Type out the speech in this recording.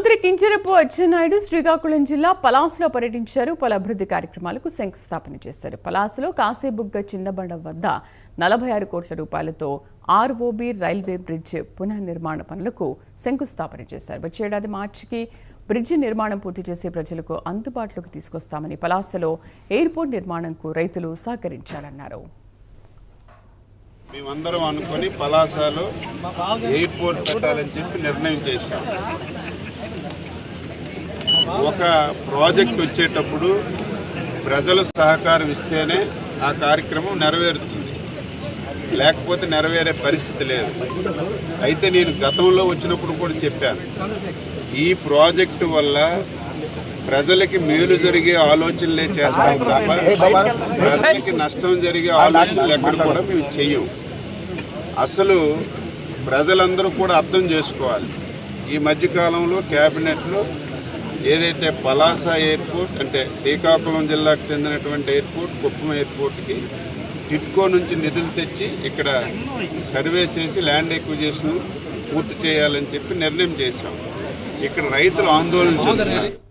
మంత్రి కింజరపు అచ్చెన్నాయుడు శ్రీకాకుళం జిల్లా పలాసలో పర్యటించారు. పలు అభివృద్ధి కార్యక్రమాలకు శంకుస్థాపన చేశారు. పలాసలో కాసేబుగ్గ చిన్నబండ వద్ద 46 కోట్ల రూపాయలతో ఆర్ఓబి రైల్వే బ్రిడ్జ్ పునర్నిర్మాణ పనులకు శంకుస్థాపన చేశారు. వచ్చే ఏడాది మార్చికి బ్రిడ్జి నిర్మాణం పూర్తి చేసి ప్రజలకు అందుబాటులోకి తీసుకొస్తామని, పలాసలో ఎయిర్పోర్ట్ నిర్మాణంకు రైతులు సహకరించాలన్నారు. మేమందరం అనుకొని పలాసలో ఎయిర్పోర్ట్ పెట్టాలని చెప్పి నిర్ణయం చేశాం. ఒక ప్రాజెక్ట్ వచ్చేటప్పుడు ప్రజలు సహకారం ఇస్తేనే ఆ కార్యక్రమం నెరవేరుతుంది, లేకపోతే నెరవేరే పరిస్థితి లేదు. అయితే నేను గతంలో వచ్చినప్పుడు కూడా చెప్పాను, ఈ ప్రాజెక్టు వల్ల ప్రజలకి మేలు జరిగే ఆలోచనలే చేస్తాం తప్ప ప్రజలకి నష్టం జరిగే ఆలోచనలు ఎక్కడ కూడా మేము చెయ్యం. అసలు ప్రజలందరూ కూడా అర్థం చేసుకోవాలి. ఈ మధ్యకాలంలో క్యాబినెట్లో ఏదైతే పలాస ఎయిర్పోర్ట్ అంటే శ్రీకాకుళం జిల్లాకు చెందినటువంటి ఎయిర్పోర్ట్, కుప్పం ఎయిర్పోర్ట్కి టిట్కో నుంచి నిధులు తెచ్చి ఇక్కడ సర్వే చేసి ల్యాండ్ ఎక్విజిషన్ పూర్తి చేయాలని చెప్పి నిర్ణయం చేశాం. ఇక్కడ రైతులు ఆందోళన చెందుతున్నారు.